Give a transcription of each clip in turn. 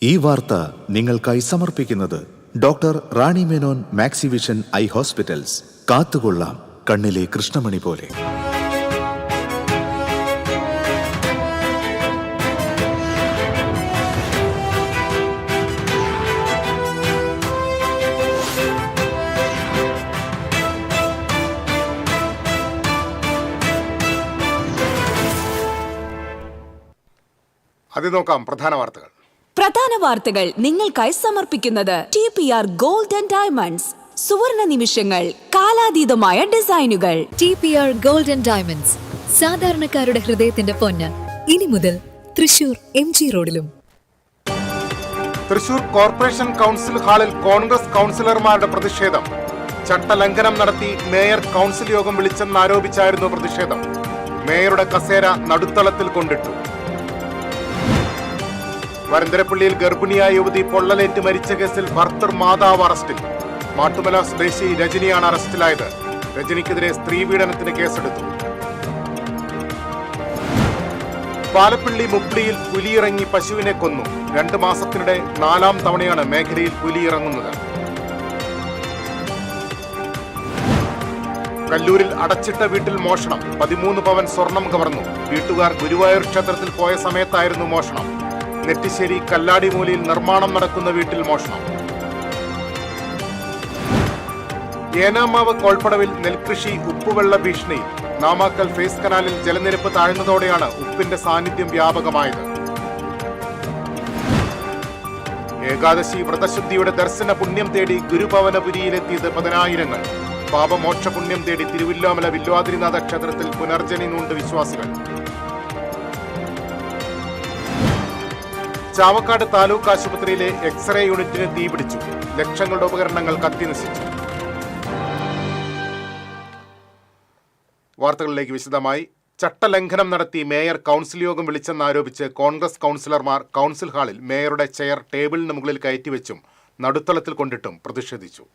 ഈ വാർത്ത നിങ്ങൾക്കായി സമർപ്പിക്കുന്നത് doctor Rani Menon Maxivision I hospitals. കാത്തുകൊള്ളാം കണ്ണിലെ കൃഷ്ണമണി പോലെ. ആദ്യം നോക്കാം പ്രധാന വാർത്തകൾ. പ്രധാന വാർത്തകൾ നിങ്ങൾക്കായി സമർപ്പിക്കുന്നത് TPR ഗോൾഡ് ആൻഡ് ഡയമണ്ട്സ്. സുവർണ നിമിഷങ്ങൾ, കാലാതീതമായ ഡിസൈനുകൾ. TPR ഗോൾഡ് ആൻഡ് ഡയമണ്ട്സ്, സാധാരണക്കാരുടെ ഹൃദയത്തിന്റെ പൊന്ന്. ഇനി മുതൽ തൃശൂർ MG റോഡിലും. തൃശൂർ കോർപ്പറേഷൻ കൗൺസിൽ ഹാളിൽ കോൺഗ്രസ് കൗൺസിലർമാരുടെ പ്രതിഷേധം. ചട്ടലംഘനം നടത്തി മേയർ കൗൺസിൽ യോഗം വിളിച്ചെന്നാരോപിച്ചായിരുന്നു പ്രതിഷേധം. മേയറുടെ കസേര നടുത്തളത്തിൽ കൊണ്ടിട്ടു. വരന്തരപ്പള്ളിയിൽ ഗർഭിണിയായ യുവതി പൊള്ളലേറ്റ് മരിച്ച കേസിൽ ഭർത്തൃ മാതാവ് അറസ്റ്റിൽ. മാട്ടുമല സ്വദേശി രജനിയാണ് അറസ്റ്റിലായത്. രജനിക്കെതിരെ സ്ത്രീപീഡനത്തിന് കേസെടുത്തു. പാലപ്പള്ളി മുപ്ലിയിൽ പുലിയിറങ്ങി പശുവിനെ കൊന്നു. 2 മാസത്തിനിടെ 4ാം തവണയാണ് മേഖലയിൽ പുലിയിറങ്ങുന്നത്. കല്ലൂരിൽ അടച്ചിട്ട വീട്ടിൽ മോഷണം. 13 പവൻ സ്വർണം കവർന്നു. വീട്ടുകാർ ഗുരുവായൂർ ക്ഷേത്രത്തിൽ പോയ സമയത്തായിരുന്നു മോഷണം. നെറ്റിശ്ശേരി കല്ലാടിമൂലയിൽ നിർമ്മാണം നടക്കുന്ന വീട്ടിൽ മോഷണം. ഏനാമാവ് കോൾപ്പടവിൽ നെൽകൃഷി ഉപ്പുവെള്ള ഭീഷണിയിൽ. നാമാക്കൽ ഫേസ് കനാലിൽ ജലനിരപ്പ് താഴ്ന്നതോടെയാണ് ഉപ്പിന്റെ സാന്നിധ്യം വ്യാപകമായത്. ഏകാദശി വ്രതശുദ്ധിയുടെ ദർശന പുണ്യം തേടി ഗുരുഭവനപുരിയിലെത്തിയത് 10,000. പാപമോക്ഷ പുണ്യം തേടി തിരുവില്ലോമല വില്വാദ്രിനാഥ ക്ഷേത്രത്തിൽ പുനർജനി നൂണ്ട് വിശ്വാസികൾ. ചാവക്കാട് താലൂക്ക് ആശുപത്രിയിലെ എക്സ്റേ യൂണിറ്റിന് തീപിടിച്ചു. ലക്ഷങ്ങളുടെ ഉപകരണങ്ങൾ കത്തിനശിച്ചു. വാർത്തകളിലേക്ക് വിശദമായി. ചട്ടലംഘനം നടത്തി മേയർ കൗൺസിൽ യോഗം വിളിച്ചെന്നാരോപിച്ച് കോൺഗ്രസ് കൗൺസിലർമാർ കൗൺസിൽ ഹാളിൽ മേയറുടെ ചെയർ ടേബിളിന് മുകളിൽ കയറ്റിവെച്ചും നടുത്തളത്തിൽ കൊണ്ടിട്ടും പ്രതിഷേധിച്ചു.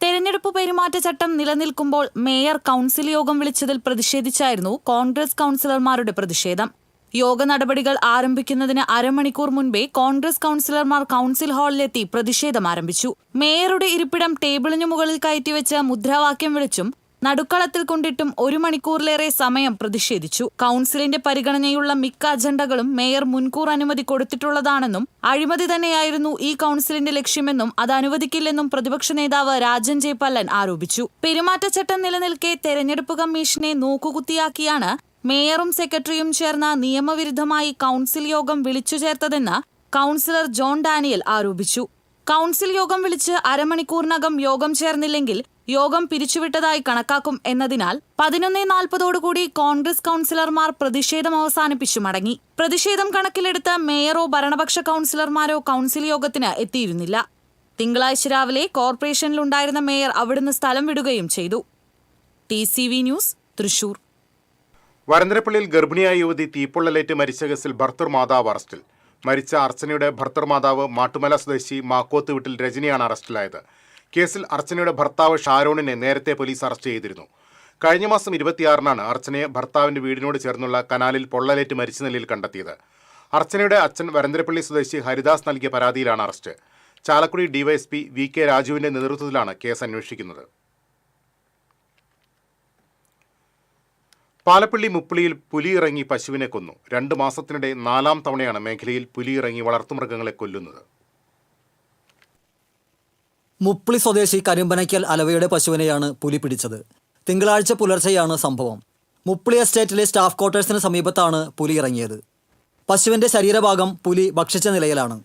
തെരഞ്ഞെടുപ്പ് പെരുമാറ്റച്ചട്ടം നിലനിൽക്കുമ്പോൾ മേയർ കൗൺസിൽ യോഗം വിളിച്ചതിൽ പ്രതിഷേധിച്ചായിരുന്നു കോൺഗ്രസ് കൗൺസിലർമാരുടെ പ്രതിഷേധം. യോഗ നടപടികൾ ആരംഭിക്കുന്നതിന് അരമണിക്കൂർ മുൻപേ കോൺഗ്രസ് കൗൺസിലർമാർ കൗൺസിൽ ഹാളിലെത്തി പ്രതിഷേധം ആരംഭിച്ചു. മേയറുടെ ഇരിപ്പിടം ടേബിളിനു മുകളിൽ കയറ്റിവെച്ച് മുദ്രാവാക്യം വിളിച്ചും നടുക്കളത്തിൽ കൊണ്ടിട്ടും 1 മണിക്കൂറിലേറെ സമയം പ്രതിഷേധിച്ചു. കൗൺസിലിന്റെ പരിഗണനയുള്ള മിക്ക അജണ്ടകളും മേയർ മുൻകൂർ അനുമതി കൊടുത്തിട്ടുള്ളതാണെന്നും അഴിമതി തന്നെയായിരുന്നു ഈ കൗൺസിലിന്റെ ലക്ഷ്യമെന്നും അത് അനുവദിക്കില്ലെന്നും പ്രതിപക്ഷ നേതാവ് രാജൻ ജെ പല്ലൻ ആരോപിച്ചു. പെരുമാറ്റച്ചട്ടം നിലനിൽക്കെ തെരഞ്ഞെടുപ്പ് കമ്മീഷനെ നോക്കുകുത്തിയാക്കിയാണ് മേയറും സെക്രട്ടറിയും ചേർന്ന നിയമവിരുദ്ധമായി കൗൺസിൽ യോഗം വിളിച്ചു ചേർത്തതെന്ന് കൗൺസിലർ ജോൺ ഡാനിയൽ ആരോപിച്ചു. കൗൺസിൽ യോഗം വിളിച്ച് അരമണിക്കൂറിനകം യോഗം ചേർന്നില്ലെങ്കിൽ യോഗം പിരിച്ചുവിട്ടതായി കണക്കാക്കും എന്നതിനാൽ 11:40 കോൺഗ്രസ് കൗൺസിലർമാർ പ്രതിഷേധം അവസാനിപ്പിച്ചു മടങ്ങി. പ്രതിഷേധം കണക്കിലെടുത്ത് മേയറോ ഭരണപക്ഷ കൗൺസിലർമാരോ കൗൺസിൽ യോഗത്തിന് എത്തിയിരുന്നില്ല. തിങ്കളാഴ്ച രാവിലെ കോർപ്പറേഷനിലുണ്ടായിരുന്ന മേയർ അവിടുന്ന് സ്ഥലം വിടുകയും ചെയ്തു. TCV news, Thrissur. വരന്തരപ്പള്ളിയിൽ ഗർഭിണിയായ യുവതി തീപ്പൊള്ളലേറ്റ് മരിച്ച കേസിൽ ഭർത്തൃ മാതാവ് അറസ്റ്റിൽ. മരിച്ച അർച്ചനയുടെ ഭർത്തൃ മാതാവ് മാട്ടുമല സ്വദേശി മാക്കോത്ത് വീട്ടിൽ രജനിയാണ് അറസ്റ്റിലായത്. കേസിൽ അർച്ചനയുടെ ഭർത്താവ് ഷാരോണിനെ നേരത്തെ പോലീസ് അറസ്റ്റ് ചെയ്തിരുന്നു. കഴിഞ്ഞ മാസം 26-നാണ് അർച്ചനയെ ഭർത്താവിന്റെ വീടിനോട് ചേർന്നുള്ള കനാലിൽ പൊള്ളലേറ്റ് മരിച്ച നിലയിൽ കണ്ടെത്തിയത്. അർച്ചനയുടെ അച്ഛൻ വരന്തരപ്പള്ളി സ്വദേശി ഹരിദാസ് നൽകിയ പരാതിയിലാണ് അറസ്റ്റ്. ചാലക്കുടി DYSP VK രാജുവിന്റെ നേതൃത്വത്തിലാണ് കേസ് അന്വേഷിക്കുന്നത്. പാലപ്പള്ളി മുപ്ലിയിൽ പുലിയിറങ്ങി പശുവിനെ കൊന്നു. 2 മാസത്തിനിടെ 4ാം തവണയാണ് മേഖലയിൽ പുലിയിറങ്ങി വളർത്തുമൃഗങ്ങളെ കൊല്ലുന്നത്. മുപ്ലി സ്വദേശി കരിമ്പനയ്ക്കൽ അലവയുടെ പശുവിനെയാണ് പുലി പിടിച്ചത്. തിങ്കളാഴ്ച പുലർച്ചെയാണ് സംഭവം. മുപ്ലി എസ്റ്റേറ്റിലെ സ്റ്റാഫ് ക്വാർട്ടേഴ്സിന് സമീപത്താണ് പുലി ഇറങ്ങിയത്. പശുവിന്റെ ശരീരഭാഗം പുലി ഭക്ഷിച്ച നിലയിലാണ്.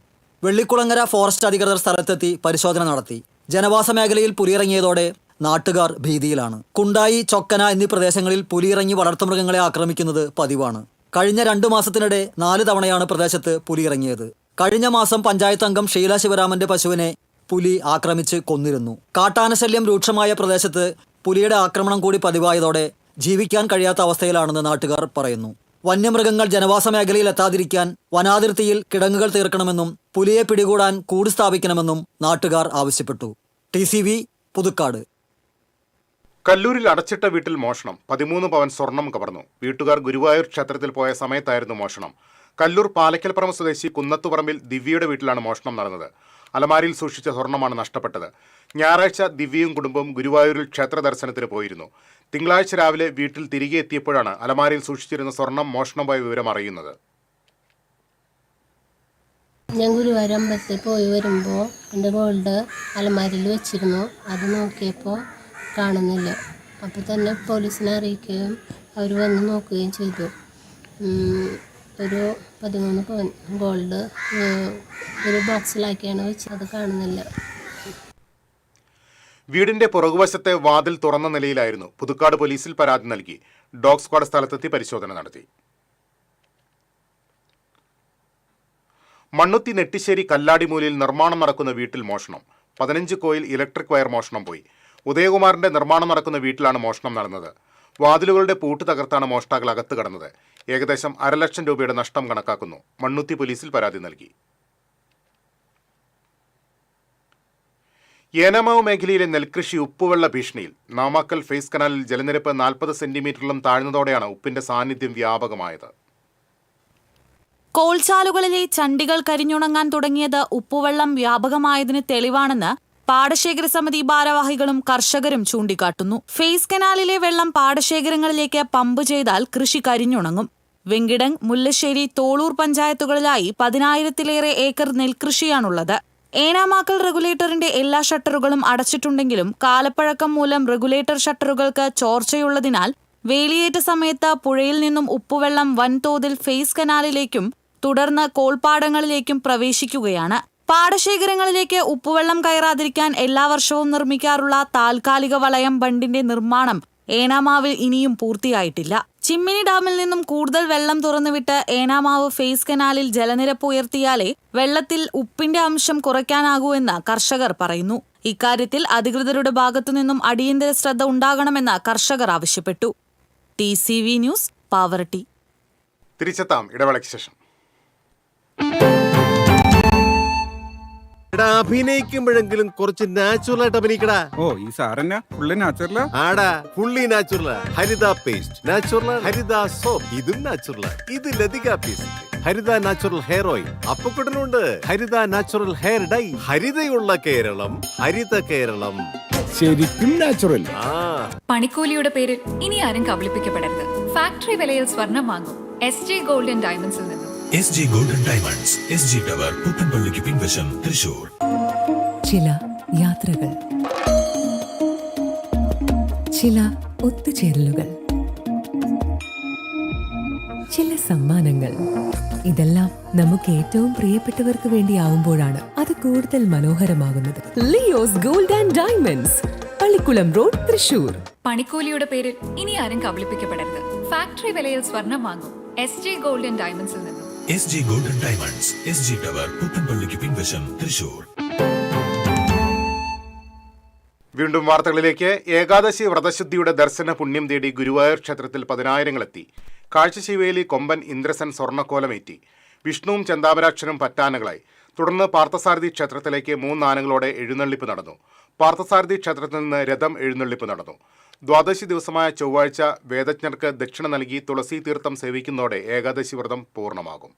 വെള്ളിക്കുളങ്ങര ഫോറസ്റ്റ് അധികൃതർ സ്ഥലത്തെത്തി പരിശോധന നടത്തി. ജനവാസ മേഖലയിൽ പുലിയിറങ്ങിയതോടെ നാട്ടുകാർ ഭീതിയിലാണ്. കുണ്ടായി, ചൊക്കന എന്നീ പ്രദേശങ്ങളിൽ പുലിയിറങ്ങി വളർത്തുമൃഗങ്ങളെ ആക്രമിക്കുന്നത് പതിവാണ്. കഴിഞ്ഞ 2 മാസത്തിനിടെ 4 തവണയാണ് പ്രദേശത്ത് പുലിയിറങ്ങിയത്. കഴിഞ്ഞ മാസം പഞ്ചായത്ത് അംഗം ഷീല ശിവരാമന്റെ പശുവിനെ പുലി ആക്രമിച്ച് കൊന്നിരുന്നു. കാട്ടാനശല്യം രൂക്ഷമായ പ്രദേശത്ത് പുലിയുടെ ആക്രമണം കൂടി പതിവായതോടെ ജീവിക്കാൻ കഴിയാത്ത അവസ്ഥയിലാണെന്ന് നാട്ടുകാർ പറയുന്നു. വന്യമൃഗങ്ങൾ ജനവാസ മേഖലയിൽ എത്താതിരിക്കാൻ വനാതിർത്തിയിൽ കിടങ്ങുകൾ തീർക്കണമെന്നും പുലിയെ പിടികൂടാൻ കൂട് സ്ഥാപിക്കണമെന്നും നാട്ടുകാർ ആവശ്യപ്പെട്ടു. TCV, പുതുക്കാട്. കല്ലൂരിൽ അടച്ചിട്ട വീട്ടിൽ മോഷണം. 13 പവൻ സ്വർണം കവർന്നു. വീട്ടുകാർ ഗുരുവായൂർ ക്ഷേത്രത്തിൽ പോയ സമയത്തായിരുന്നു മോഷണം. കല്ലൂർ പാലക്കൽപ്പുറം സ്വദേശി കുന്നത്തുപറമ്പിൽ ദിവ്യയുടെ വീട്ടിലാണ് മോഷണം നടന്നത്. അലമാരിയിൽ സൂക്ഷിച്ച സ്വർണ്ണമാണ് നഷ്ടപ്പെട്ടത്. ഞായറാഴ്ച ദിവ്യയും കുടുംബവും ഗുരുവായൂരിൽ ക്ഷേത്ര ദർശനത്തിന് പോയിരുന്നു. തിങ്കളാഴ്ച രാവിലെ വീട്ടിൽ തിരികെ എത്തിയപ്പോഴാണ് അലമാരിയിൽ സൂക്ഷിച്ചിരുന്ന സ്വർണം മോഷണം പോയ വിവരം അറിയുന്നത്. ഞാൻ ഗുരുവായൂർ അമ്പലത്തിൽ പോയി വരുമ്പോൾ എൻ്റെ ഗോൾഡ് അലമാരിയിൽ വെച്ചിരുന്നു. അത് നോക്കിയപ്പോൾ കാണുന്നില്ല. അപ്പോൾ തന്നെ പോലീസിനെ അറിയിക്കുകയും അവർ വന്ന് നോക്കുകയും ചെയ്തു. ഒരു 13 പവൻ ഗോൾഡ് ഒരു ബോക്സിലാക്കിയാണ് വെച്ചത്. അത് കാണുന്നില്ല. വീടിന്റെ പുറകുവശത്തെ വാതിൽ തുറന്ന നിലയിലായിരുന്നു. പുതുക്കാട് പോലീസിൽ പരാതി നൽകി. ഡോഗ് സ്ക്വാഡ് സ്ഥലത്തെത്തി പരിശോധന നടത്തി. മണ്ണുത്തി നെട്ടിശ്ശേരി കല്ലാടിമൂലയിൽ നിർമ്മാണം നടക്കുന്ന വീട്ടിൽ മോഷണം. 15 കോയിൽ ഇലക്ട്രിക് വയർ മോഷണം പോയി. ഉദയകുമാറിന്റെ നിർമ്മാണം നടക്കുന്ന വീട്ടിലാണ് മോഷണം നടന്നത്. വാതിലുകളുടെ പൂട്ട് തകർത്താണ് മോഷ്ടാക്കൾ അകത്ത് കടന്നത്. ഏകദേശം 1,00,000 രൂപയുടെ നഷ്ടം കണക്കാക്കുന്നു. മണ്ണുത്തി പോലീസിൽ പരാതി നൽകി. ഏനാമാവ് മേഖലയിലെ നെൽകൃഷി ഉപ്പുവെള്ള ഭീഷണിയിൽ. നാമാക്കൽ ഫേസ് കനാലിൽ ജലനിരപ്പ് 40 സെന്റിമീറ്ററിലും താഴ്ന്നതോടെയാണ് ഉപ്പിന്റെ സാന്നിധ്യം വ്യാപകമായത്. കോൾചാലുകളിലെ ചണ്ടികൾ കരിഞ്ഞുണങ്ങാൻ തുടങ്ങിയത് ഉപ്പുവെള്ളം വ്യാപകമായതിന് തെളിവാണെന്ന് പാടശേഖര സമിതി ഭാരവാഹികളും കർഷകരും ചൂണ്ടിക്കാട്ടുന്നു. ഫേസ് കനാലിലെ വെള്ളം പാടശേഖരങ്ങളിലേക്ക് പമ്പ് ചെയ്താൽ കൃഷി കരിഞ്ഞുണങ്ങും. വെങ്കിടങ്, മുല്ലശ്ശേരി, തോളൂർ പഞ്ചായത്തുകളിലായി 10,000-ലേറെ ഏക്കർ നെൽകൃഷിയാണുള്ളത്. ഏനാമാക്കൽ റെഗുലേറ്ററിന്റെ എല്ലാ ഷട്ടറുകളും അടച്ചിട്ടുണ്ടെങ്കിലും കാലപ്പഴക്കം മൂലം റെഗുലേറ്റർ ഷട്ടറുകൾക്ക് ചോർച്ചയുള്ളതിനാൽ വേലിയേറ്റ സമയത്ത് പുഴയിൽ നിന്നും ഉപ്പുവെള്ളം വൻതോതിൽ ഫേസ് കനാലിലേക്കും തുടർന്ന് കോൾപ്പാടങ്ങളിലേക്കും പ്രവേശിക്കുകയാണ്. പാടശേഖരങ്ങളിലേക്ക് ഉപ്പുവെള്ളം കയറാതിരിക്കാൻ എല്ലാ വർഷവും നിർമ്മിക്കാറുള്ള താൽക്കാലിക വളയം ബണ്ടിന്റെ നിർമ്മാണം ഏനാമാവിൽ ഇനിയും പൂർത്തിയായിട്ടില്ല. ചിമ്മിനി ഡാമിൽ നിന്നും കൂടുതൽ വെള്ളം തുറന്നുവിട്ട് ഏനാമാവ് ഫേസ് കനാലിൽ ജലനിരപ്പ് ഉയർത്തിയാലേ വെള്ളത്തിൽ ഉപ്പിന്റെ അംശം കുറയ്ക്കാനാകൂ എന്ന് കർഷകർ പറയുന്നു. ഇക്കാര്യത്തിൽ അധികൃതരുടെ ഭാഗത്തുനിന്നും അടിയന്തര ശ്രദ്ധ ഉണ്ടാകണമെന്ന് കർഷകർ ആവശ്യപ്പെട്ടു. TCV news, Pavaratti. തിരിച്ചെത്താം ഇടവേളയ്ക്ക് ശേഷം. അഭിനയിക്കുമ്പോഴെങ്കിലും കുറച്ച് നാച്ചുറൽ ആയിട്ട് അഭിനയിക്കടാ. ഓ, ഈ സാറന്നാ ഫുള്ള് നാച്ചുറലാ? ആടാ, ഫുള്ളി നാച്ചുറലാ. ഹരിത പേസ്റ്റ് നാച്ചുറൽ, ഹരിത സോപ്പ് ഇതും നാച്ചുറൽ. ഇത് ലതിക പേസ്റ്റ്, ഹരിത നാച്ചുറൽ ഹെയർ ഓയിൽ. അപ്പക്കുട്ടനുണ്ട് ഹരിത natural hair dye. ഹരിതയുള്ള Keralam, Haritha Keralam. ശരിക്കും നാച്ചുറൽ. പണിക്കൂലിയുടെ പേരിൽ ഇനി ആരും കബളിപ്പിക്കപ്പെടരുത്. ഫാക്ടറി വിലയിൽ സ്വർണം വാങ്ങും SG ഗോൾഡ് ആൻഡ് ഡയമണ്ട്സിൽ നിന്നും. SG golden diamonds, SG tower, പുത്തൻപള്ളിക്ക് പിൻവശം, തൃശൂർ. ചില യാത്രകൾ, ചില ഒത്തുചേരലുകൾ, ചില സമ്മാനങ്ങൾ, ഇതെല്ലാം നമുക്ക് ഏറ്റവും പ്രിയപ്പെട്ടവർക്ക് വേണ്ടിയാവുമ്പോഴാണ് അത് കൂടുതൽ മനോഹരമാകുന്നത്. Leo's gold and diamonds, Pallikulam road, Thrissur. പണിക്കൂലിയുടെ പേരിൽ ഇനി ആരും കബളിപ്പിക്കപ്പെടരുത്. ഫാക്ടറി വിലയിൽ സ്വർണം വാങ്ങും SG ഗോൾഡ് ആൻഡ് ഡയമണ്ട്സിൽ നിന്നും. SG golden diamonds, SG tower, പുത്തൻപള്ളിക്ക് പിൻവശം, തൃശൂർ. വീണ്ടും വാർത്തകളിലേക്ക്. ഏകാദശി വ്രതശുദ്ധിയുടെ ദർശന പുണ്യം തേടി ഗുരുവായൂർ ക്ഷേത്രത്തിൽ 10,000 എത്തി. കാഴ്ചശിവേലി കൊമ്പൻ ഇന്ദ്രസൻ സ്വർണ്ണക്കോലമേറ്റി. വിഷ്ണുവും ചെന്താമരാക്ഷനും പറ്റാനകളായി. തുടർന്ന് പാർത്ഥസാരഥി ക്ഷേത്രത്തിലേക്ക് 3 ആനകളോടെ എഴുന്നള്ളിപ്പ് നടന്നു. പാർത്ഥസാരഥി ക്ഷേത്രത്തിൽ നിന്ന് രഥം എഴുന്നള്ളിപ്പ് നടന്നു. ദ്വാദശി ദിവസമായ ചൊവ്വാഴ്ച വേദജ്ഞർക്ക് ദക്ഷിണ നൽകി തുളസി തീർത്ഥം സേവിക്കുന്നതോടെ ഏകാദശി വ്രതം പൂർണ്ണമാകും.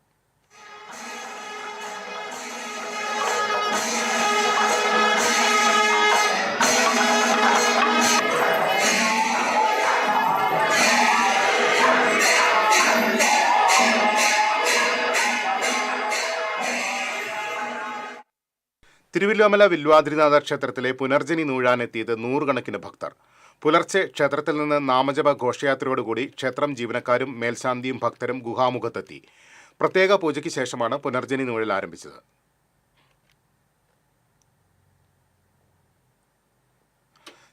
തിരുവല്ലോമല വില്വാദ്രിനാഥ ക്ഷേത്രത്തിലെ പുനർജനി നൂഴാനെത്തിയത് 100 കണക്കിന് ഭക്തർ. പുലർച്ചെ ക്ഷേത്രത്തിൽ നിന്ന് നാമജപ ഘോഷയാത്രയോടുകൂടി ക്ഷേത്രം ജീവനക്കാരും മേൽശാന്തിയും ഭക്തരും ഗുഹാമുഖത്തെത്തി. പ്രത്യേക പൂജയ്ക്ക് ശേഷമാണ് പുനർജനി നൂഴൽ ആരംഭിച്ചത്.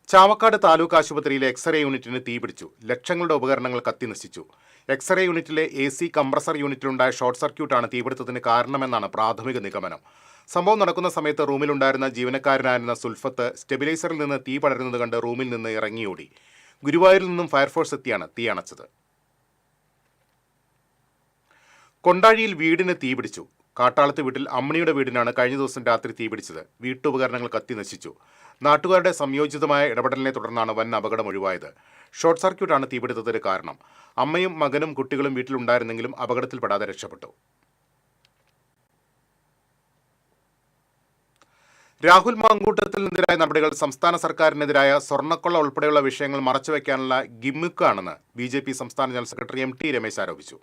ചാവക്കാട് താലൂക്ക് ആശുപത്രിയിലെ എക്സ്റേ യൂണിറ്റിന് തീപിടിച്ചു. ലക്ഷങ്ങളുടെ ഉപകരണങ്ങൾ കത്തിനശിച്ചു. എക്സ്റേ യൂണിറ്റിലെ AC കംപ്രസർ യൂണിറ്റിലുണ്ടായ ഷോർട്ട് സർക്യൂട്ടാണ് തീപിടുത്തത്തിന് കാരണമെന്നാണ് പ്രാഥമിക നിഗമനം. സംഭവം നടക്കുന്ന സമയത്ത് റൂമിലുണ്ടായിരുന്ന ജീവനക്കാരനായിരുന്ന സുൽഫത്ത് സ്റ്റെബിലൈസറിൽ നിന്ന് തീ പടരുന്നത് കണ്ട് റൂമിൽ നിന്ന് ഇറങ്ങിയോടി. ഗുരുവായൂരിൽ നിന്നും ഫയർഫോഴ്സ് എത്തിയാണ് തീ അണച്ചത്. കൊണ്ടാഴിയിൽ വീടിന് തീപിടിച്ചു. കാട്ടാളത്ത് വീട്ടിൽ അമ്മണിയുടെ വീടിനാണ് കഴിഞ്ഞ ദിവസം രാത്രി തീപിടിച്ചത്. വീട്ടുപകരണങ്ങൾ കത്തി നശിച്ചു. നാട്ടുകാരുടെ സംയോജിതമായ ഇടപെടലിനെ തുടർന്നാണ് വൻ അപകടം ഒഴിവായത്. ഷോർട്ട് സർക്യൂട്ടാണ് തീപിടുത്തത്തിന് കാരണം. അമ്മയും മകനും കുട്ടികളും വീട്ടിലുണ്ടായിരുന്നെങ്കിലും അപകടത്തിൽപ്പെടാതെ രക്ഷപ്പെട്ടു. രാഹുൽ മാങ്കൂട്ടത്തിനെതിരായ നടപടികൾ സംസ്ഥാന സർക്കാരിനെതിരായ സ്വർണ്ണക്കൊള്ള ഉൾപ്പെടെയുള്ള വിഷയങ്ങൾ മറച്ചുവെക്കാനുള്ള ഗിമ്മിക്കാണെന്ന് BJP സംസ്ഥാന ജനറൽ സെക്രട്ടറി MT രമേശ് ആരോപിച്ചു.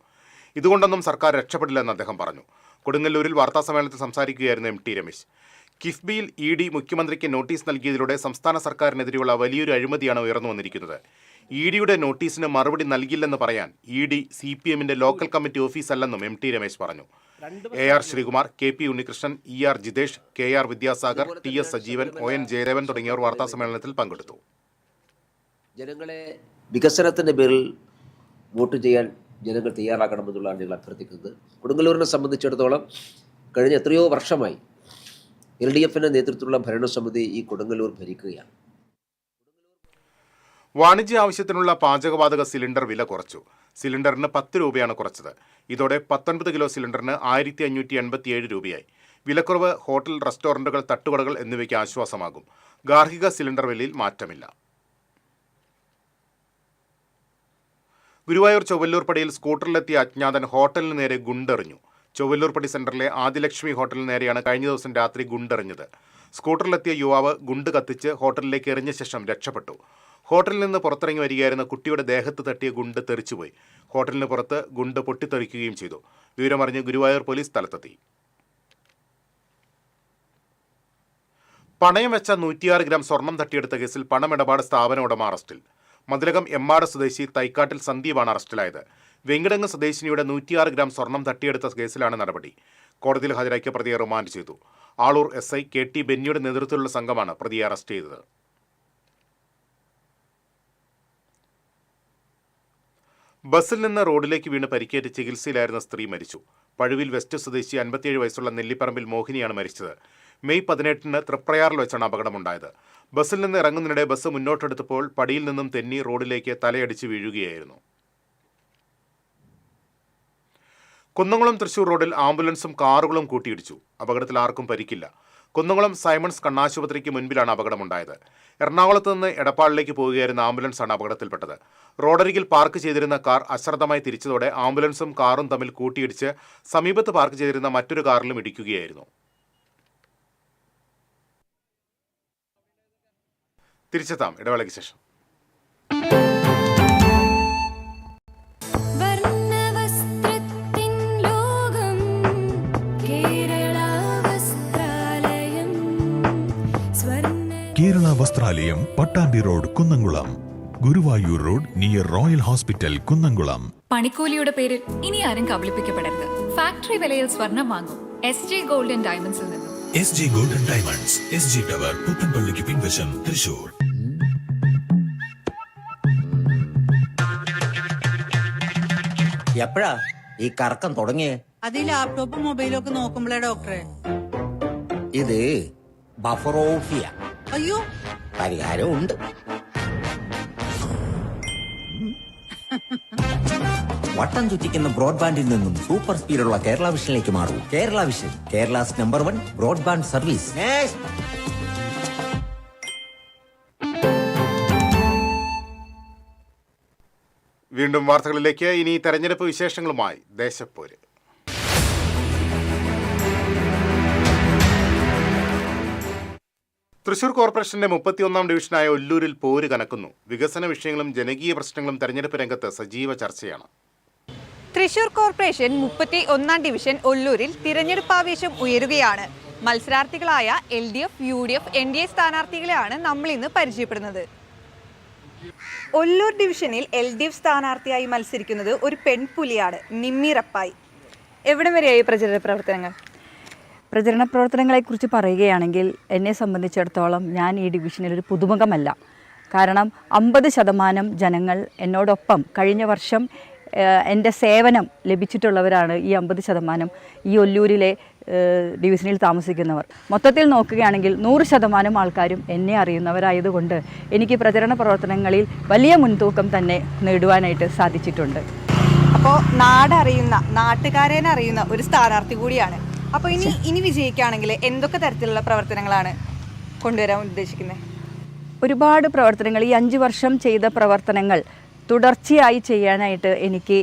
ഇതുകൊണ്ടൊന്നും സർക്കാർ രക്ഷപ്പെടില്ലെന്ന് അദ്ദേഹം പറഞ്ഞു. കൊടുങ്ങല്ലൂരിൽ വാർത്താസമ്മേളനത്തിൽ സംസാരിക്കുകയായിരുന്നു MT രമേശ്. കിഫ്ബിയിൽ ED മുഖ്യമന്ത്രിക്ക് നോട്ടീസ് നൽകിയതിലൂടെ സംസ്ഥാന സർക്കാരിനെതിരെയുള്ള വലിയൊരു അഴിമതിയാണ് ഉയർന്നു വന്നിരിക്കുന്നത്. EDയുടെ നോട്ടീസിന് മറുപടി നൽകില്ലെന്ന് പറയാൻ ED CPMന്റെ ലോക്കൽ കമ്മിറ്റി ഓഫീസല്ലെന്നും MT രമേശ് പറഞ്ഞു. AR Sreekumar, KP Unnikrishnan, ER Jithesh, KR Vidyasagar, TS Sajeevan, ON Jayadevan തുടങ്ങിയവർ വാർത്താസമ്മേളനത്തിൽ പങ്കെടുത്തു. ജനങ്ങളെ വികസനത്തിന്റെ പേരിൽ വോട്ട് ചെയ്യാൻ ജനങ്ങൾ തയ്യാറാക്കണമെന്നുള്ളതാണ് ഞങ്ങൾ അഭ്യർത്ഥിക്കുന്നത്. കൊടുങ്ങല്ലൂരിനെ സംബന്ധിച്ചിടത്തോളം കഴിഞ്ഞ എത്രയോ വർഷമായി LDFന്റെ നേതൃത്വത്തിലുള്ള ഭരണസമിതി ഈ കൊടുങ്ങല്ലൂർ ഭരിക്കുകയാണ്. വാണിജ്യ ആവശ്യത്തിനുള്ള പാചകവാതക സിലിണ്ടർ വില കുറച്ചു. സിലിണ്ടറിന് 10 രൂപയാണ് കുറച്ചത്. ഇതോടെ 19 കിലോ സിലിണ്ടറിന് 1587 രൂപയായി. വിലക്കുറവ് ഹോട്ടൽ, റെസ്റ്റോറന്റുകൾ, തട്ടുകടകൾ എന്നിവയ്ക്ക് ആശ്വാസമാകും. ഗാർഹിക സിലിണ്ടർ വിലയിൽ മാറ്റമില്ല. ഗുരുവായൂർ ചൊവ്വല്ലൂർപ്പടിയിൽ സ്കൂട്ടറിലെത്തിയ അജ്ഞാതൻ ഹോട്ടലിന് നേരെ ഗുണ്ടെറിഞ്ഞു. ചൊവ്വല്ലൂർപ്പടി സെന്ററിലെ ആദിലക്ഷ്മി ഹോട്ടലിന് നേരെയാണ് കഴിഞ്ഞ ദിവസം രാത്രി ഗുണ്ടെറിഞ്ഞത്. സ്കൂട്ടറിലെത്തിയ യുവാവ് ഗുണ്ട് കത്തിച്ച് ഹോട്ടലിലേക്ക് എറിഞ്ഞ ശേഷം രക്ഷപ്പെട്ടു. ഹോട്ടലിൽ നിന്ന് പുറത്തിറങ്ങി വരികയായിരുന്ന കുട്ടിയുടെ ദേഹത്ത് തട്ടിയ ഗുണ്ട് തെറിച്ചുപോയി. ഹോട്ടലിന് പുറത്ത് ഗുണ്ട് പൊട്ടിത്തെറിക്കുകയും ചെയ്തു. വിവരമറിഞ്ഞ് ഗുരുവായൂർ പോലീസ് സ്ഥലത്തെത്തി. പണയം വെച്ച 106 ഗ്രാം സ്വർണം തട്ടിയെടുത്ത കേസിൽ പണമിടപാട് സ്ഥാപന ഉടമ അറസ്റ്റിൽ. മതിലകം എമ്മാട് സ്വദേശി തൈക്കാട്ടിൽ സന്ദീപാണ് അറസ്റ്റിലായത്. വെങ്കിടങ്ങ് സ്വദേശിനിയുടെ 106 ഗ്രാം സ്വർണം തട്ടിയെടുത്ത കേസിലാണ് നടപടി. കോടതിയിൽ ഹാജരാക്കിയ പ്രതിയെ റിമാൻഡ് ചെയ്തു. ആളൂർ SI KT ബെന്നിയുടെ നേതൃത്വത്തിലുള്ള സംഘമാണ് പ്രതിയെ അറസ്റ്റ് ചെയ്തത്. ബസ്സിൽ നിന്ന് റോഡിലേക്ക് വീണ് പരിക്കേറ്റ് ചികിത്സയിലായിരുന്ന സ്ത്രീ മരിച്ചു. പഴുവിൽ വെസ്റ്റ് സ്വദേശി 57 വയസ്സുള്ള നെല്ലിപ്പറമ്പിൽ മോഹിനിയാണ് മരിച്ചത്. മെയ് 18 തൃപ്രയാറിൽ വെച്ചാണ് അപകടമുണ്ടായത്. ബസ്സിൽ നിന്ന് ഇറങ്ങുന്നതിനിടെ ബസ് മുന്നോട്ടെടുത്തപ്പോൾ പടിയിൽ നിന്നും തെന്നി റോഡിലേക്ക് തലയടിച്ച് വീഴുകയായിരുന്നു. കുന്നംകുളം തൃശൂർ റോഡിൽ ആംബുലൻസും കാറുകളും കൂട്ടിയിടിച്ചു. അപകടത്തിൽ ആർക്കും പരിക്കില്ല. കുന്നംകുളം സൈമൺസ് കണ്ണാശുപത്രിക്ക് മുൻപിലാണ് അപകടമുണ്ടായത്. എറണാകുളത്ത് നിന്ന് എടപ്പാളിലേക്ക് പോവുകയായിരുന്ന ആംബുലൻസാണ് അപകടത്തിൽപ്പെട്ടത്. റോഡരികിൽ പാർക്ക് ചെയ്തിരുന്ന കാർ അശ്രദ്ധമായി തിരിച്ചതോടെ ആംബുലൻസും കാറും തമ്മിൽ കൂട്ടിയിടിച്ച് സമീപത്ത് പാർക്ക് ചെയ്തിരുന്ന മറ്റൊരു കാറിലും ഇടിക്കുകയായിരുന്നു. തിരിച്ചെത്താം ഇടവേളയ്ക്ക് ശേഷം. Kerala Vasthralayam, Pattambi road, Kunnamkulam. Guruvayur road near royal hospital, Kunnamkulam. പണിക്കൂലിയുടെ പേരിൽ ഇനി ആരും കബളിപ്പിക്കപ്പെടരുത്. ഫാക്ടറി വിലയിൽ സ്വർണം വാങ്ങും SG ഗോൾഡൻ ഡയമണ്ട്സിൽ നിന്നും. SG golden diamonds, SG tower, പുത്തൻപള്ളിക്ക് പിൻവശം, തൃശൂർ. എപ്പോഴാ ഈ കറക്കം തുടങ്ങിയേ? അത് ഈ ലാപ്ടോപ്പും മൊബൈലും ഒക്കെ നോക്കുമ്പോഴേ ഡോക്ടറെ. ഇത് ബഫറോഫിയ. അയ്യോ, പരിഹാരമുണ്ട്. വട്ടം ചുറ്റിക്കുന്ന ബ്രോഡ്ബാൻഡിൽ നിന്നും സൂപ്പർ സ്പീഡുള്ള കേരള വിഷനിലേക്ക് മാറൂ. Kerala vision, Kerala's number 1 broadband service. വീണ്ടും വാർത്തകളിലേക്ക്. ഇനി തെരഞ്ഞെടുപ്പ് വിശേഷങ്ങളുമായി ദേശപ്പോര്. തൃശൂർ കോർപ്പറേഷന്റെ 31ാം ഡിവിഷനായ ഒല്ലൂരിൽ പോര് കനക്കുന്നു. വികസന വിഷയങ്ങളും ജനകീയ പ്രശ്നങ്ങളും തെരഞ്ഞെടുപ്പ് രംഗത്ത് സജീവ ചർച്ചയാണ്. തൃശൂർ കോർപ്പറേഷൻ 31ാം ഡിവിഷൻ ഒല്ലൂരിൽ തിരഞ്ഞെടുപ്പാവേശം ഉയരുകയാണ്. മത്സരാർത്ഥികളായ LDF, UDF, NDA സ്ഥാനാർത്ഥികളെയാണ് നമ്മൾ ഇന്ന് പരിചയപ്പെടുന്നത്. ഒല്ലൂർ ഡിവിഷനിൽ LDF സ്ഥാനാർത്ഥിയായി മത്സരിക്കുന്നത് ഒരു പെൺപുലിയാണ്, നിമ്മി റപ്പായി. എവിടം വരെയായി പ്രചരണ പ്രവർത്തനങ്ങൾ? പ്രചരണ പ്രവർത്തനങ്ങളെക്കുറിച്ച് പറയുകയാണെങ്കിൽ എന്നെ സംബന്ധിച്ചിടത്തോളം ഞാൻ ഈ ഡിവിഷനിൽ ഒരു പുതുമുഖമല്ല. കാരണം 50% ജനങ്ങൾ എന്നോടൊപ്പം കഴിഞ്ഞ വർഷം എൻ്റെ സേവനം ലഭിച്ചിട്ടുള്ളവരാണ്. ഈ 50% ഈ ഒല്ലൂരിലെ ഡിവിഷനിൽ താമസിക്കുന്നവർ. മൊത്തത്തിൽ നോക്കുകയാണെങ്കിൽ 100% ആൾക്കാരും എന്നെ അറിയുന്നവരായതുകൊണ്ട് എനിക്ക് പ്രചരണ പ്രവർത്തനങ്ങളിൽ വലിയ മുൻതൂക്കം തന്നെ നേടുവാനായിട്ട് സാധിച്ചിട്ടുണ്ട്. അപ്പോൾ നാടറിയുന്ന, നാട്ടുകാരെ അറിയുന്ന ഒരു സ്ഥാനാർത്ഥി കൂടിയാണ്. അപ്പോൾ ഇനി വിജയിക്കുകയാണെങ്കിൽ എന്തൊക്കെ തരത്തിലുള്ള പ്രവർത്തനങ്ങളാണ്? കൊണ്ടുവരാൻ ഉദ്ദേശിക്കുന്നത്? ഒരുപാട് പ്രവർത്തനങ്ങൾ, ഈ 5 വർഷം ചെയ്ത പ്രവർത്തനങ്ങൾ തുടർച്ചയായി ചെയ്യാനായിട്ട് എനിക്ക്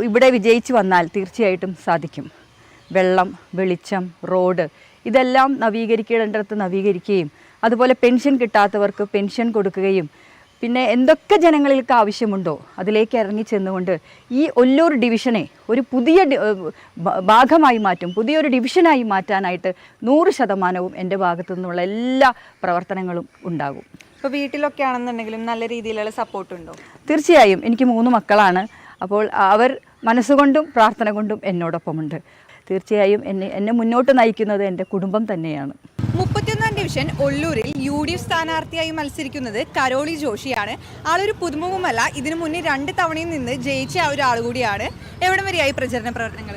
ഇവിടെ വിജയിച്ചു വന്നാൽ തീർച്ചയായിട്ടും സാധിക്കും. വെള്ളം, വെളിച്ചം, റോഡ് ഇതെല്ലാം നവീകരിക്കേണ്ടടുത്ത് നവീകരിക്കുകയും അതുപോലെ പെൻഷൻ കിട്ടാത്തവർക്ക് പെൻഷൻ കൊടുക്കുകയും പിന്നെ എന്തൊക്കെ ജനങ്ങൾക്ക് ആവശ്യമുണ്ടോ അതിലേക്ക് ഇറങ്ങി ചെന്നുകൊണ്ട് ഈ ഒല്ലൂർ ഡിവിഷനെ ഒരു പുതിയ ഭാഗമായി മാറ്റും, പുതിയൊരു ഡിവിഷനായി മാറ്റാനായിട്ട് 100% എൻ്റെ ഭാഗത്തു നിന്നുള്ള എല്ലാ പ്രവർത്തനങ്ങളും ഉണ്ടാകും. ഇപ്പോൾ വീട്ടിലൊക്കെ ആണെന്നുണ്ടെങ്കിലും നല്ല രീതിയിലുള്ള സപ്പോർട്ടുണ്ടോ? തീർച്ചയായും. എനിക്ക് 3 മക്കളാണ്. അപ്പോൾ അവർ മനസ്സുകൊണ്ടും പ്രാർത്ഥന കൊണ്ടും എന്നോടൊപ്പമുണ്ട്. തീർച്ചയായും എന്നെ മുന്നോട്ട് നയിക്കുന്നത് എൻ്റെ കുടുംബം തന്നെയാണ്. 31-ാം ഡിവിഷൻ ഒല്ലൂരിൽ UDF സ്ഥാനാർത്ഥിയായി മത്സരിക്കുന്നത് കരോളി ജോഷിയാണ്. ആളൊരു പുതുമുഖമല്ല, ഇതിനു മുന്നേ 2 തവണയും നിന്ന് ജയിച്ച ഒരാൾ കൂടിയാണ്. എവിടം വരെയായി പ്രചരണ പ്രവർത്തനങ്ങൾ?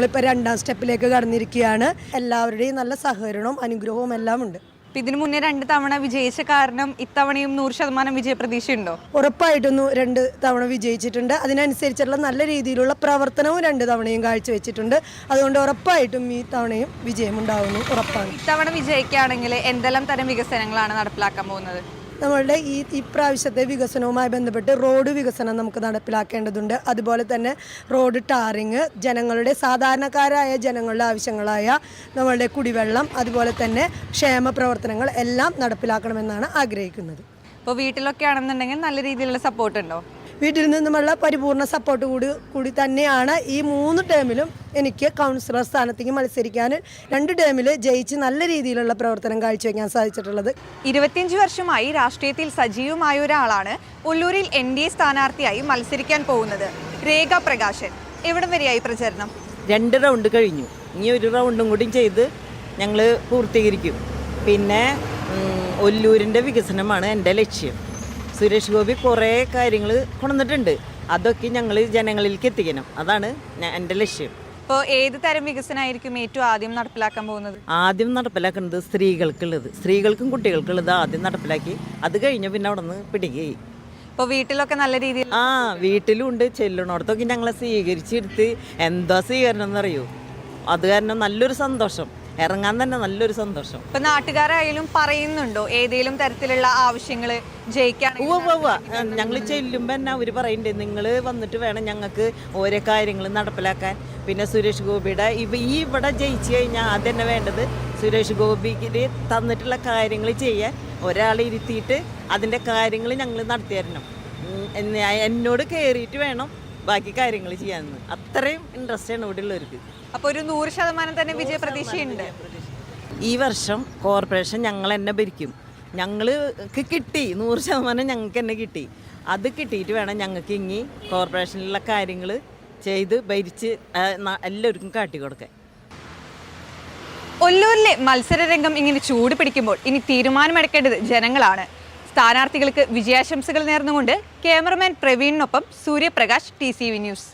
ഇപ്പോൾ 2ാം സ്റ്റെപ്പിലേക്ക് കടന്നിരിക്കുകയാണ്. എല്ലാവരുടെയും നല്ല സഹകരണവും അനുഗ്രഹവും എല്ലാം ഉണ്ട്. ഇതിനു മുന്നേ 2 തവണ വിജയിച്ച കാരണം ഇത്തവണയും 100% വിജയപ്രതീക്ഷയുണ്ടോ? ഉറപ്പായിട്ടും 2 തവണ വിജയിച്ചിട്ടുണ്ട്. അതിനനുസരിച്ചുള്ള നല്ല രീതിയിലുള്ള പ്രവർത്തനവും 2 തവണയും കാഴ്ചവെച്ചിട്ടുണ്ട്. അതുകൊണ്ട് ഉറപ്പായിട്ടും ഈ തവണയും വിജയമുണ്ടാവുന്നു, ഉറപ്പാണ്. ഇത്തവണ വിജയിക്കുകയാണെങ്കിൽ എന്തെല്ലാം തരം വികസനങ്ങളാണ് നടപ്പിലാക്കാൻ പോകുന്നത്? നമ്മളുടെ ഈ പ്രാവശ്യത്തെ വികസനവുമായി ബന്ധപ്പെട്ട് റോഡ് വികസനം നമുക്ക് നടപ്പിലാക്കേണ്ടതുണ്ട്. അതുപോലെ തന്നെ റോഡ് ടാറിങ്, ജനങ്ങളുടെ സാധാരണക്കാരായ ജനങ്ങളുടെ ആവശ്യങ്ങളായ നമ്മളുടെ കുടിവെള്ളം, അതുപോലെ തന്നെ ക്ഷേമ പ്രവർത്തനങ്ങൾ എല്ലാം നടപ്പിലാക്കണമെന്നാണ് ആഗ്രഹിക്കുന്നത്. ഇപ്പോൾ വീട്ടിലൊക്കെ ആണെന്നുണ്ടെങ്കിൽ നല്ല രീതിയിലുള്ള സപ്പോർട്ട് ഉണ്ടോ? വീട്ടിൽ നിന്നുമുള്ള പരിപൂർണ സപ്പോർട്ട് കൂടി തന്നെയാണ് ഈ 3 ടേമിലും എനിക്ക് കൗൺസിലർ സ്ഥാനത്തേക്ക് മത്സരിക്കാൻ 2 ടേമിൽ ജയിച്ച് നല്ല രീതിയിലുള്ള പ്രവർത്തനം കാഴ്ചവെക്കാൻ സാധിച്ചിട്ടുള്ളത്. 25 വർഷമായി രാഷ്ട്രീയത്തിൽ സജീവമായ ഒരാളാണ് ഒല്ലൂരിൽ NDA സ്ഥാനാർത്ഥിയായി മത്സരിക്കാൻ പോകുന്നത്. രേഖ പ്രകാശൻ, എവിടം വരെയായി പ്രചരണം? 2 റൗണ്ട് കഴിഞ്ഞു. ഇനി 1 റൗണ്ടും കൂടി ചെയ്ത് ഞങ്ങൾ പൂർത്തീകരിക്കും. പിന്നെ ഒല്ലൂരിൻ്റെ വികസനമാണ് എൻ്റെ ലക്ഷ്യം. സുരേഷ് ഗോപി കുറേ കാര്യങ്ങൾ കൊണ്ടുവന്നിട്ടുണ്ട്, അതൊക്കെ ഞങ്ങൾ ജനങ്ങളിലേക്ക് എത്തിക്കണം, അതാണ് എൻ്റെ ലക്ഷ്യം. ഇപ്പോൾ ഏത് തരം വികസനമായിരിക്കും ഏറ്റവും ആദ്യം നടപ്പിലാക്കാൻ പോകുന്നത്? ആദ്യം നടപ്പിലാക്കുന്നത് സ്ത്രീകൾക്കും കുട്ടികൾക്കുള്ളത് ആദ്യം നടപ്പിലാക്കി, അത് കഴിഞ്ഞ് പിന്നെ അവിടെ നിന്ന് പിടിക്കുകയും. ഇപ്പോൾ വീട്ടിലൊക്കെ നല്ല രീതിയിൽ? വീട്ടിലുണ്ട്. ചെല്ലണോടത്തൊക്കെ ഞങ്ങളെ സ്വീകരിച്ചെടുത്ത് എന്താ സ്വീകരണം എന്നറിയോ, അത് കാരണം നല്ലൊരു സന്തോഷം, ഇറങ്ങാൻ തന്നെ നല്ലൊരു സന്തോഷം. ഇപ്പൊ നാട്ടുകാരായാലും പറയുന്നുണ്ടോ ഏതെങ്കിലും തരത്തിലുള്ള ആവശ്യങ്ങൾ ജയിക്കാൻ? ഞങ്ങൾ ചെല്ലുമ്പോൾ തന്നെ അവർ പറയുന്നുണ്ട്, നിങ്ങൾ വന്നിട്ട് വേണം ഞങ്ങൾക്ക് ഓരോ കാര്യങ്ങൾ നടപ്പിലാക്കാൻ. പിന്നെ സുരേഷ് ഗോപിയുടെ ഇവിടെ ജയിച്ചു കഴിഞ്ഞാൽ അതന്നെ വേണ്ടത്, സുരേഷ് ഗോപിക്ക് തന്നിട്ടുള്ള കാര്യങ്ങൾ ചെയ്യാൻ ഒരാളെ ഇരുത്തിയിട്ട് അതിൻ്റെ കാര്യങ്ങൾ ഞങ്ങൾ നടത്തി തരണം. എന്നോട് കയറിയിട്ട് വേണം ബാക്കി കാര്യങ്ങൾ ചെയ്യാമെന്ന്, അത്രയും ഇൻട്രസ്റ്റ് ആണ് ഇവിടെ ഉള്ളവർക്ക്. അപ്പോൾ ഒരു 100% തന്നെ വിജയപ്രതീക്ഷയുണ്ട്. ഈ വർഷം കോർപ്പറേഷൻ ഞങ്ങൾ തന്നെ ഭരിക്കും. ഞങ്ങൾക്ക് കിട്ടി 100% ഞങ്ങൾക്ക് തന്നെ കിട്ടി. അത് കിട്ടിയിട്ട് വേണം ഞങ്ങൾക്ക് ഇനി കോർപ്പറേഷനിലുള്ള കാര്യങ്ങൾ ചെയ്ത് ഭരിച്ച് എല്ലാവർക്കും കാട്ടിക്കൊടുക്കാൻ. ഒല്ലൂരിലെ മത്സരരംഗം ഇങ്ങനെ ചൂട് പിടിക്കുമ്പോൾ ഇനി തീരുമാനമെടുക്കേണ്ടത് ജനങ്ങളാണ്. സ്ഥാനാർത്ഥികൾക്ക് വിജയാശംസകൾ നേർന്നുകൊണ്ട് ക്യാമറമാൻ പ്രവീണിനൊപ്പം സൂര്യപ്രകാശ്, TCV ന്യൂസ്.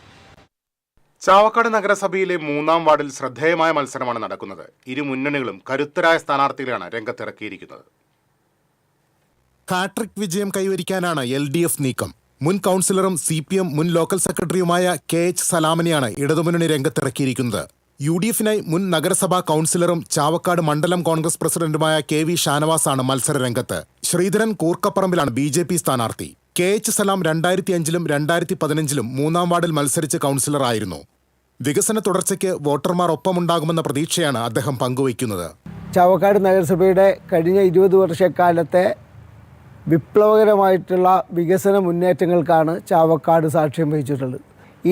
ചാവക്കാട് നഗരസഭയിലെ 3-ാം വാർഡിൽ ശ്രദ്ധേയമായ മത്സരമാണ് നടക്കുന്നത്. ഇരു മുന്നണികളും കരുത്തരായ സ്ഥാനാർത്ഥികളാണ് രംഗത്തിറക്കിയിരിക്കുന്നത്. ഹാട്രിക് വിജയം കൈവരിക്കാനാണ് LDF നീക്കം. മുൻ കൗൺസിലറും CPM മുൻ ലോക്കൽ സെക്രട്ടറിയുമായ KH സലാമിനെയാണ് ഇടതുമുന്നണി രംഗത്തിറക്കിയിരിക്കുന്നത്. UDFനായി മുൻ നഗരസഭാ കൗൺസിലറും ചാവക്കാട് മണ്ഡലം കോൺഗ്രസ് പ്രസിഡന്റുമായ KV ഷാനവാസാണ് മത്സര രംഗത്ത്. ശ്രീധരൻ കൂർക്കപ്പറമ്പിലാണ് BJP സ്ഥാനാർത്ഥി. KH സലാം 2005-ലും 2015-ലും 3-ാം വാർഡിൽ മത്സരിച്ച് കൗൺസിലറായിരുന്നു. വികസന തുടർച്ചയ്ക്ക് വോട്ടർമാർ ഒപ്പമുണ്ടാകുമെന്ന പ്രതീക്ഷയാണ് അദ്ദേഹം പങ്കുവയ്ക്കുന്നത്. ചാവക്കാട് നഗരസഭയുടെ കഴിഞ്ഞ 20 വർഷക്കാലത്തെ വിപ്ലവകരമായിട്ടുള്ള വികസന മുന്നേറ്റങ്ങൾക്കാണ് ചാവക്കാട് സാക്ഷ്യം വഹിച്ചിട്ടുള്ളത്.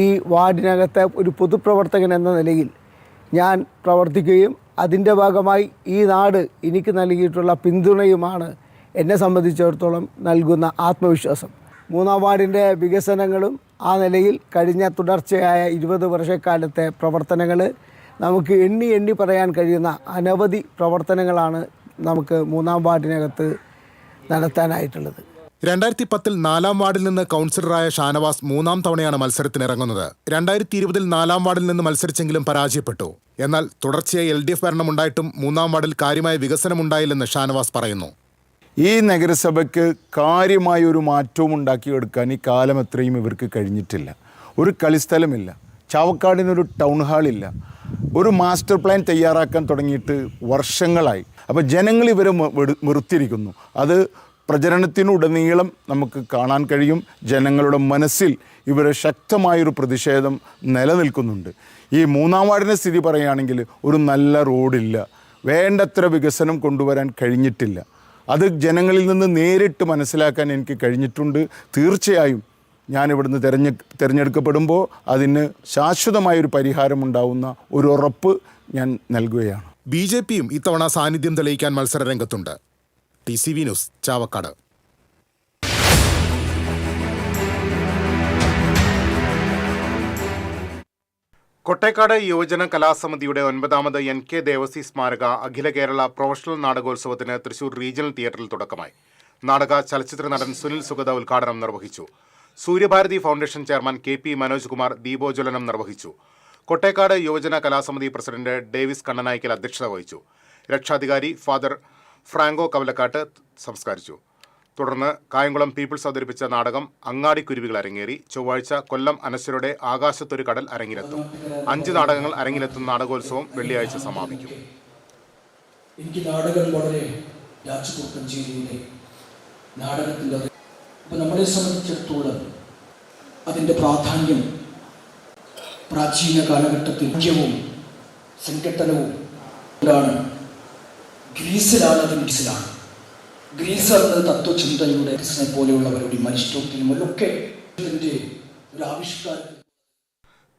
ഈ വാർഡിനകത്തെ ഒരു പൊതുപ്രവർത്തകൻ എന്ന നിലയിൽ ഞാൻ പ്രവർത്തിക്കുകയും അതിൻ്റെ ഭാഗമായി ഈ നാട് എനിക്ക് നൽകിയിട്ടുള്ള പിന്തുണയുമാണ് എന്നെ സംബന്ധിച്ചിടത്തോളം നൽകുന്ന ആത്മവിശ്വാസം. 3-ാം വാർഡിൻ്റെ വികസനങ്ങളും ആ നിലയിൽ കഴിഞ്ഞ തുടർച്ചയായ 20 വർഷക്കാലത്തെ പ്രവർത്തനങ്ങൾ നമുക്ക് എണ്ണി പറയാൻ കഴിയുന്ന അനവധി പ്രവർത്തനങ്ങളാണ് നമുക്ക് 3-ാം വാർഡിനകത്ത് നടത്താനായിട്ടുള്ളത്. 2010-ൽ 4-ാം വാർഡിൽ നിന്ന് കൗൺസിലറായ ഷാനവാസ് 3-ാം തവണയാണ് മത്സരത്തിനിറങ്ങുന്നത്. 2020-ൽ 4-ാം വാർഡിൽ നിന്ന് മത്സരിച്ചെങ്കിലും പരാജയപ്പെട്ടു. എന്നാൽ തുടർച്ചയായി LDF ഭരണമുണ്ടായിട്ടും 3-ാം വാർഡിൽ കാര്യമായ വികസനമുണ്ടായില്ലെന്ന് ഷാനവാസ് പറയുന്നു. ഈ നഗരസഭയ്ക്ക് കാര്യമായൊരു മാറ്റവും ഉണ്ടാക്കിയെടുക്കാൻ ഈ കാലം എത്രയും ഇവർക്ക് കഴിഞ്ഞിട്ടില്ല. ഒരു കളിസ്ഥലമില്ല, ചാവക്കാടിനൊരു ടൗൺ ഹാളില്ല, ഒരു മാസ്റ്റർ പ്ലാൻ തയ്യാറാക്കാൻ തുടങ്ങിയിട്ട് വർഷങ്ങളായി. അപ്പോൾ ജനങ്ങൾ ഇവരെ വെറുത്തിരിക്കുന്നു. അത് പ്രചരണത്തിനുടനീളം നമുക്ക് കാണാൻ കഴിയും. ജനങ്ങളുടെ മനസ്സിൽ ഇവരെ ശക്തമായൊരു പ്രതിഷേധം നിലനിൽക്കുന്നുണ്ട്. ഈ മൂന്നാം വാർഡിൻ്റെ സ്ഥിതി പറയുകയാണെങ്കിൽ ഒരു നല്ല റോഡില്ല, വേണ്ടത്ര വികസനം കൊണ്ടുവരാൻ കഴിഞ്ഞിട്ടില്ല. അത് ജനങ്ങളിൽ നിന്ന് നേരിട്ട് മനസ്സിലാക്കാൻ എനിക്ക് കഴിഞ്ഞിട്ടുണ്ട്. തീർച്ചയായും ഞാൻ ഇവിടുന്ന് തിരഞ്ഞെടുക്കപ്പെടുമ്പോൾ അതിന് ശാശ്വതമായൊരു പരിഹാരമുണ്ടാവുന്ന ഒരു ഉറപ്പ് ഞാൻ നൽകുകയാണ്. BJPയും ഇത്തവണ സാന്നിധ്യം തെളിയിക്കാൻ മത്സര രംഗത്തുണ്ട്. TCV news, Chavakkad. കൊട്ടേക്കാട് യുവജന കലാസമിതിയുടെ 9ാമത് NK ദേവസി സ്മാരക അഖില കേരള പ്രൊഫഷണൽ നാടകോത്സവത്തിന് തൃശൂർ റീജിയണൽ തിയേറ്ററിൽ തുടക്കമായി. നാടക ചലച്ചിത്ര നടൻ സുനിൽ സുഗത ഉദ്ഘാടനം നിർവഹിച്ചു. Suryabharathi foundation chairman KP Manoj Kumar ദീപോജ്വലനം നിർവഹിച്ചു. കൊട്ടേക്കാട് യുവജന കലാസമിതി പ്രസിഡന്റ് ഡേവിസ് കണ്ണനായ്ക്കൽ അധ്യക്ഷത വഹിച്ചു. രക്ഷാധികാരി ഫാദർ ഫ്രാങ്കോ കവലക്കാട്ട് സംസ്കരിച്ചു. തുടർന്ന് കായംകുളം പീപ്പിൾസ് അവതരിപ്പിച്ച നാടകം അങ്ങാടിക്കുരുവികൾ അരങ്ങേറി. ചൊവ്വാഴ്ച കൊല്ലം അനശ്വരുടെ ആകാശത്തൊരു കടൽ അരങ്ങിലെത്തും. 5 നാടകങ്ങൾ അരങ്ങിലെത്തുന്ന നാടകോത്സവം വെള്ളിയാഴ്ച സമാപിക്കും. എനിക്ക് നാടകം വളരെ രാജകൂട്ടം ചെയ്തില്ലേ നാടകത്തിൻ്റെ. അപ്പോൾ നമ്മളെ സംബന്ധിച്ചിടത്തോളം അതിൻ്റെ പ്രാധാന്യം പ്രാചീന കാലഘട്ടത്തിൽ ഐക്യവും സംഘട്ടനവും ഗ്രീസിലാണ്. ഗ്രീസ് എന്നത് തത്വചിന്തയുടെ ഗ്രീസിനെ പോലെയുള്ളവരുടെ അരിസ്റ്റോട്ടിലുമൊക്കെ ഇതിൻ്റെ ഒരു ആവിഷ്കാരം.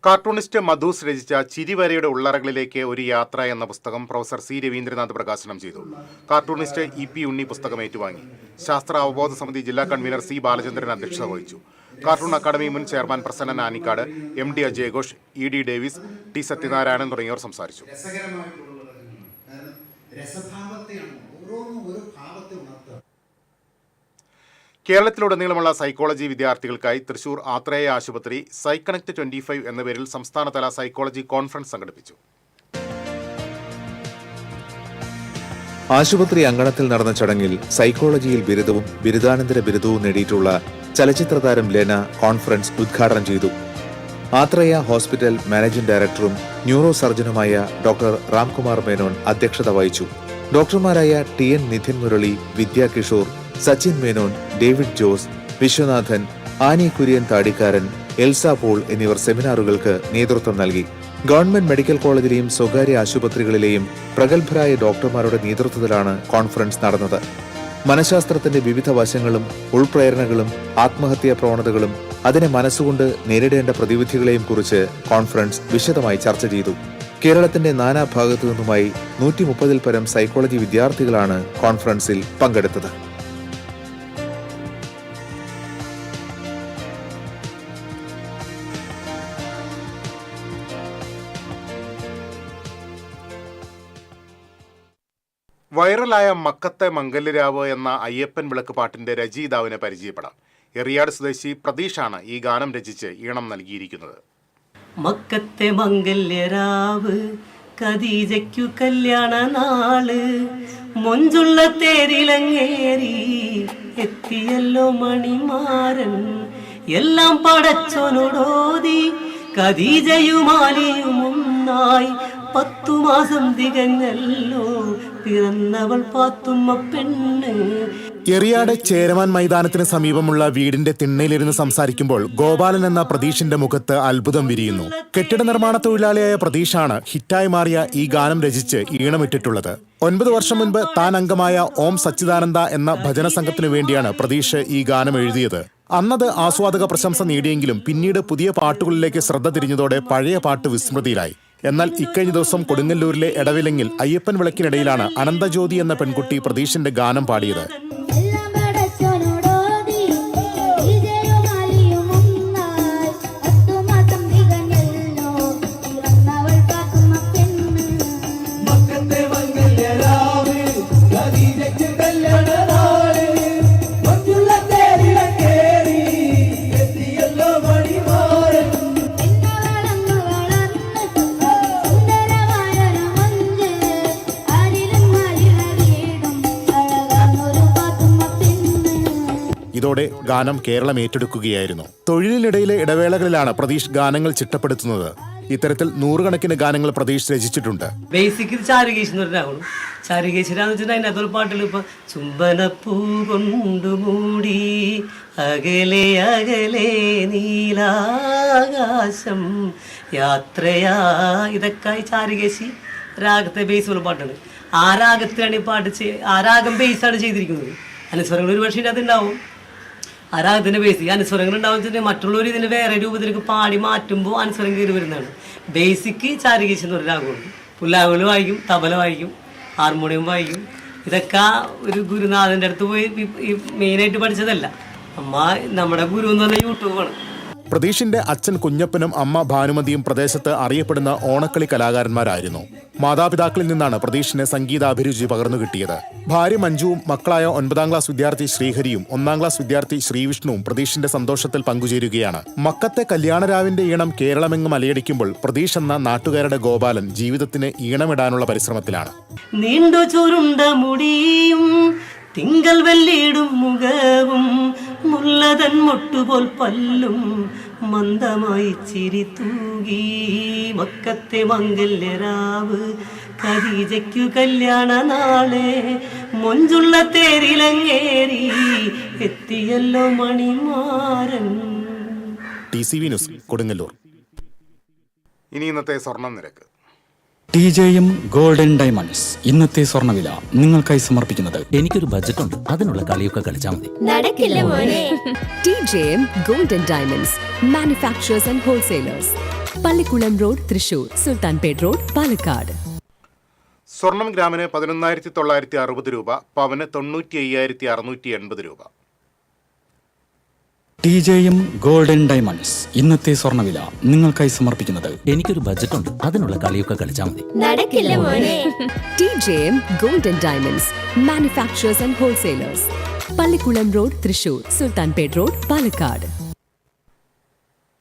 കാർട്ടൂണിസ്റ്റ് മധൂസ് രചിച്ച ചിരിവരയുടെ ഉള്ളറകളിലേക്ക് ഒരു യാത്ര എന്ന പുസ്തകം പ്രൊഫസർ C. രവീന്ദ്രനാഥ് പ്രകാശനം ചെയ്തു. കാർട്ടൂണിസ്റ്റ് EP ഉണ്ണി പുസ്തകം ഏറ്റുവാങ്ങി. ശാസ്ത്ര അവബോധ സമിതി ജില്ലാ കൺവീനർ C. ബാലചന്ദ്രൻ അധ്യക്ഷത വഹിച്ചു. കാർട്ടൂൺ അക്കാദമി മുൻ chairman Prasannan Anikkad, MD അജയഘോഷ്, ED Davis, T. Sathyanarayanan തുടങ്ങിയവർ സംസാരിച്ചു. കേരളത്തിലുടനീളമുള്ള സൈക്കോളജി വിദ്യാർത്ഥികൾക്കായി തൃശൂർ ആത്രേയ ആശുപത്രി സൈക്കണക്ട് 25 എന്ന പേരിൽ സംസ്ഥാനതല സൈക്കോളജി കോൺഫറൻസ് സംഘടിപ്പിച്ചു. ആശുപത്രി അങ്കണത്തിൽ നടന്ന ചടങ്ങിൽ സൈക്കോളജിയിൽ ബിരുദവും ബിരുദാനന്തര ബിരുദവും നേടിയിട്ടുള്ള ചലച്ചിത്ര താരം ലെന കോൺഫറൻസ് ഉദ്ഘാടനം ചെയ്തു. ആത്രേയ ഹോസ്പിറ്റൽ മാനേജിംഗ് ഡയറക്ടറും ന്യൂറോ സർജനുമായ ഡോക്ടർ രാംകുമാർ മേനോൻ അധ്യക്ഷത വഹിച്ചു. ഡോക്ടർമാരായ TN Nidhin Murali, Vidya Kishore, Sachin Menon, David Jose, Viswanathan, Annie Kurian Thadikkaran, Elsa Paul എന്നിവർ സെമിനാറുകൾക്ക് നേതൃത്വം നൽകി. ഗവൺമെന്റ് മെഡിക്കൽ കോളേജിലെയും സ്വകാര്യ ആശുപത്രികളിലെയും പ്രഗത്ഭരായ ഡോക്ടർമാരുടെ നേതൃത്വത്തിലാണ് കോൺഫറൻസ് നടന്നത്. മനഃശാസ്ത്രത്തിന്റെ വിവിധ വശങ്ങളും ഉൾപ്രേരണകളും ആത്മഹത്യാ പ്രവണതകളും അതിനെ മനസ്സുകൊണ്ട് നേരിടേണ്ട പ്രതിവിധികളെയും കുറിച്ച് കോൺഫറൻസ് വിശദമായി ചർച്ച ചെയ്തു. കേരളത്തിന്റെ നാനാഭാഗത്തു നിന്നുമായി 130-ൽ പരം സൈക്കോളജി വിദ്യാർത്ഥികളാണ് കോൺഫറൻസിൽ പങ്കെടുത്തത്. വൈറലായ മക്കത്തെ മംഗല്യരാവ് എന്ന അയ്യപ്പൻ വിളക്ക് പാട്ടിന്റെ രചയിതാവിനെ പരിചയപ്പെടാം. എറിയാട് സ്വദേശി പ്രതീഷാണ് ഈ ഗാനം രചിച്ച് ഈണം നൽകിയിരിക്കുന്നത്. മക്കത്തെ മംഗല്യരാവ് ഖദീജയ്ക്കു കല്യാണ നാള് മൊഞ്ചുള്ള തേരിലങ്ങേറി എത്തിയല്ലോ മണിമാരൻ എല്ലാം പടച്ചോനോടോതി ഖദീജയുമാലിയും ഒന്നായി 10 മാസം തികഞ്ഞല്ലോ പിറന്നവൾ പാത്തുമ്മ പെണ്ണ്. എറിയാട് ചേരമാൻ മൈതാനത്തിന് സമീപമുള്ള വീടിന്റെ തിണ്ണയിലിരുന്ന് സംസാരിക്കുമ്പോൾ ഗോപാലൻ എന്ന പ്രതീഷിന്റെ മുഖത്ത് അത്ഭുതം വിരിയുന്നു. കെട്ടിട നിർമ്മാണ തൊഴിലാളിയായ പ്രതീഷാണ് ഹിറ്റായി മാറിയ ഈ ഗാനം രചിച്ച് ഈണമിട്ടിട്ടുള്ളത്. 9 വർഷം മുൻപ് താൻ അംഗമായ ഓം സച്ചിദാനന്ദ എന്ന ഭജന സംഘത്തിനു വേണ്ടിയാണ് പ്രതീഷ് ഈ ഗാനം എഴുതിയത്. അന്നത് ആസ്വാദക പ്രശംസ നേടിയെങ്കിലും പിന്നീട് പുതിയ പാട്ടുകളിലേക്ക് ശ്രദ്ധ തിരിഞ്ഞതോടെ പഴയ പാട്ട് വിസ്മൃതിയിലായി. എന്നാൽ ഇക്കഴിഞ്ഞ ദിവസം കൊടുങ്ങല്ലൂരിലെ എടവിലങ്ങിൽ അയ്യപ്പൻ വിളക്കിനിടയിലാണ് അനന്തജ്യോതി എന്ന പെൺകുട്ടി പ്രതീഷിന്റെ ഗാനം പാടിയത്. ഇതോടെ ഗാനം കേരളം ഏറ്റെടുക്കുകയായിരുന്നു. തൊഴിലിനിടയിലെ ഇടവേളകളിലാണ് പ്രതീഷ് ഗാനങ്ങൾ ചിട്ടപ്പെടുത്തുന്നത്. ഇത്തരത്തിൽ നൂറുകണക്കിന് ഗാനങ്ങൾ പ്രതീഷ് രചിച്ചിട്ടുണ്ട്. ബേസിക് ചാരുകേശ് എന്ന് പറഞ്ഞാൽ ചാരുകേശിരാന്ന് വെച്ചിട്ടുണ്ടെങ്കിൽ അതിനകത്തൊരു പാട്ടിൽ ഇപ്പൊ ചുംബനപ്പൂ കൊണ്ടു മൂടി അകലെ അകലെ നീലാകാശം യാത്രയാ, ഇതൊക്കെ ചാരുകേശി രാഗത്തെ ബേസുള്ള പാട്ടാണ്. ആ രാഗത്തിലാണ് ഈ പാട്ട് ആ രാഗം ബേസാണ് ചെയ്തിരിക്കുന്നത്. അനുസ്വരങ്ങൾ ഒരു പക്ഷേ അത് ഉണ്ടാവും. ആ രാഗത്തിൻ്റെ ബേസിക് അനുസ്വരങ്ങൾ ഉണ്ടാവുന്ന മറ്റുള്ളവർ ഇതിന് വേറെ രൂപത്തിലേക്ക് പാടി മാറ്റുമ്പോൾ അനുസ്വരം കയറി വരുന്നതാണ്. ബേസിക് ചാരുകേശി എന്ന് പറഞ്ഞ രാഗമുണ്ട്. പുല്ലാങ്കുഴൽ വായിക്കും, തബല വായിക്കും, ഹാർമോണിയം വായിക്കും. ഇതൊക്കെ ഒരു ഗുരുനാഥൻ്റെ അടുത്ത് പോയി മെയിനായിട്ട് പഠിച്ചതല്ല. അമ്മ നമ്മുടെ ഗുരു എന്ന് പറഞ്ഞാൽ യൂട്യൂബാണ്. പ്രതീഷിന്റെ അച്ഛൻ കുഞ്ഞപ്പനും അമ്മ ഭാനുമതിയും പ്രദേശത്ത് അറിയപ്പെടുന്ന ഓണക്കളി കലാകാരന്മാരായിരുന്നു. മാതാപിതാക്കളിൽ നിന്നാണ് പ്രതീഷിന് സംഗീതാഭിരുചി പകർന്നു കിട്ടിയത്. ഭാര്യ മഞ്ജുവും മക്കളായ 9ാം ക്ലാസ് വിദ്യാർത്ഥി ശ്രീഹരിയും 1ാം ക്ലാസ് വിദ്യാർത്ഥി ശ്രീവിഷ്ണുവും പ്രതീഷിന്റെ സന്തോഷത്തിൽ പങ്കുചേരുകയാണ്. മക്കത്തെ കല്യാണരാവിന്റെ ഈണം കേരളമെങ്ങും അലയടിക്കുമ്പോൾ പ്രതീഷ് എന്ന നാട്ടുകാരുടെ ഗോപാലൻ ജീവിതത്തിന് ഈണമിടാനുള്ള പരിശ്രമത്തിലാണ്. നീണ്ടു ചുരുണ്ട മുടിയും തിങ്കൾ വെള്ളിയിടും മുഖവും മുല്ലതൻ മുട്ടുപോൽ പല്ലും മന്ദമായി ചിരി തൂകി മക്കത്തെ മംഗല്യരാവ് ഖദീജയ്ക്കു കല്യാണ നാളെ മൊഞ്ചുള്ള തേരിലങ്ങേറി എത്തിയല്ലോ മണിമാരൻ. TCV news, Kodungallur. ഇനി ഇന്നത്തെ സ്വർണം നിരക്ക്. TJM ഗോൾഡൻ ഡയമണ്ട്സ് ഇന്നത്തെ സ്വർണ്ണവില നിങ്ങൾക്കായി സമർപ്പിക്കുന്നത് എനിക്കൊരു ബജറ്റ് ഉണ്ട്, അതിനുള്ള കളിയൊക്കെ കളിച്ചാൽ മതി. നടക്കില്ല മോനെ. TJM golden diamonds manufacturers and wholesalers, Pallikulam road, Thrissur, Sultanpet road, Palakkad. സ്വർണം ഗ്രാമിന് 11,960 രൂപ, പവന് 95,680 രൂപ. TJM ഗോൾഡൻ ഡയമണ്ട്സ് ഇന്നത്തെ സ്വർണ്ണവില നിങ്ങൾക്കായി സമർപ്പിക്കുന്നത് എനിക്കൊരു ബജറ്റ് ഉണ്ട്, അതിനുള്ള കളിയൊക്കെ കളിച്ചാൽ മതി. നടക്കില്ല മോനെ. TJM golden diamonds manufacturers and wholesalers, Pallikulam road, Thrissur, Sultanpet road, Palakkad.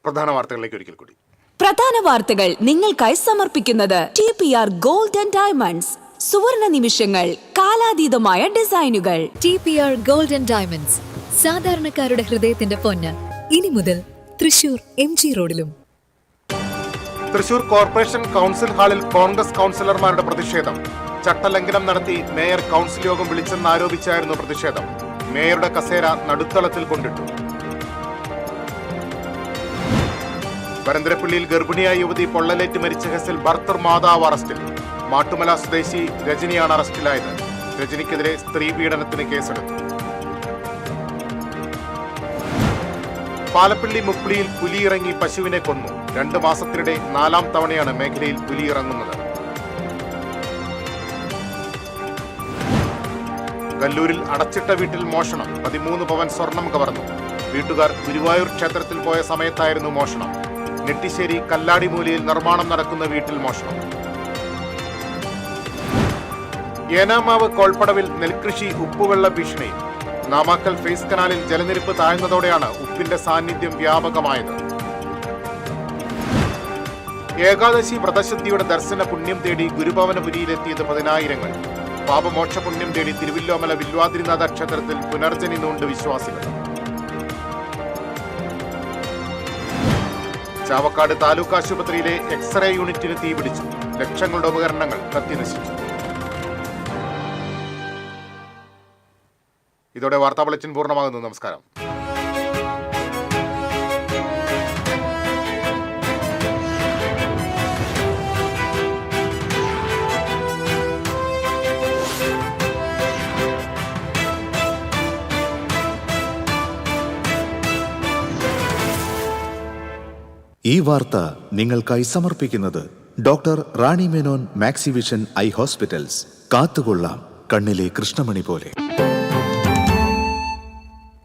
പ്രധാന വാർത്തകളിലേക്ക് ഒരിക്കൽ കൂടി. പ്രധാന വാർത്തകൾ നിങ്ങൾക്കായി സമർപ്പിക്കുന്നത് TPR ഗോൾഡൻ ഡയമണ്ട്സ്, സുവർണ നിമിഷങ്ങൾ, കാലാതീതമായ ഡിസൈനുകൾ. TPR ഗോൾഡൻ ഡയമണ്ട്സ്, സാധാരണക്കാരുടെ ഹൃദയത്തിന്റെ പൊന്ന്. ഇനി മുതൽ തൃശൂർ MG റോഡിലും. തൃശൂർ കോർപ്പറേഷൻ കൗൺസിൽ ഹാളിൽ കോൺഗ്രസ് കൗൺസിലർമാരുടെ പ്രതിഷേധം. ചട്ടലംഘനം നടത്തി മേയർ കൗൺസിൽ യോഗം വിളിച്ചെന്നാരോപിച്ചായിരുന്നു പ്രതിഷേധം. മേയറുടെ കസേര നടുത്തളത്തിൽ കൊണ്ടിട്ടു. വരന്തരപ്പള്ളിയിൽ ഗർഭിണിയായ യുവതി പൊള്ളലേറ്റ് മരിച്ച കേസിൽ ഭർത്തൃ മാതാവ് അറസ്റ്റിൽ. മാട്ടുമല സ്വദേശി രജനിയാണ് അറസ്റ്റിലായത്. രജനിക്കെതിരെ സ്ത്രീ പീഡനത്തിന് കേസെടുത്തു. പാലപ്പള്ളി മുപ്ലിയിൽ പുലിയിറങ്ങി പശുവിനെ കൊന്നു. 2 മാസത്തിനിടെ 4ാം തവണയാണ് മേഖലയിൽ പുലിയിറങ്ങുന്നത്. കല്ലൂരിൽ അടച്ചിട്ട വീട്ടിൽ മോഷണം. 13 പവൻ സ്വർണം കവർന്നു. വീട്ടുകാർ ഗുരുവായൂർ ക്ഷേത്രത്തിൽ പോയ സമയത്തായിരുന്നു മോഷണം. നെട്ടിശ്ശേരി കല്ലാടിമൂലയിൽ നിർമ്മാണം നടക്കുന്ന വീട്ടിൽ മോഷണം. ഏനാമാവ് കോൾപ്പടവിൽ നെൽകൃഷി ഉപ്പുവെള്ള ഭീഷണി. നാമാക്കൽ ഫേസ് കനാലിൽ ജലനിരപ്പ് താഴ്ന്നതോടെയാണ് ഉപ്പിന്റെ സാന്നിധ്യം വ്യാപകമായത്. ഏകാദശി വ്രതശുദ്ധിയുടെ ദർശന പുണ്യം തേടി ഗുരുഭവനപുരിയിലെത്തിയത് 10,000. പാപമോക്ഷ പുണ്യം തേടി തിരുവില്ലോമല വില്വാദ്രിനാഥ ക്ഷേത്രത്തിൽ പുനർജനി നൂണ്ട് വിശ്വാസികൾ. ചാവക്കാട് താലൂക്ക് ആശുപത്രിയിലെ എക്സ്റേ യൂണിറ്റിന് തീപിടിച്ചു. ലക്ഷങ്ങളുടെ ഉപകരണങ്ങൾ കത്തിനശിച്ചു. ഇതോടെ വാർത്താ ബുള്ളറ്റിൻ പൂർണ്ണമാകുന്നു. നമസ്കാരം. ഈ വാർത്ത നിങ്ങൾക്കായി സമർപ്പിക്കുന്നത് doctor Rani Menon Maxivision I hospitals. കാത്തുകൊള്ളാം കണ്ണിലെ കൃഷ്ണമണി പോലെ.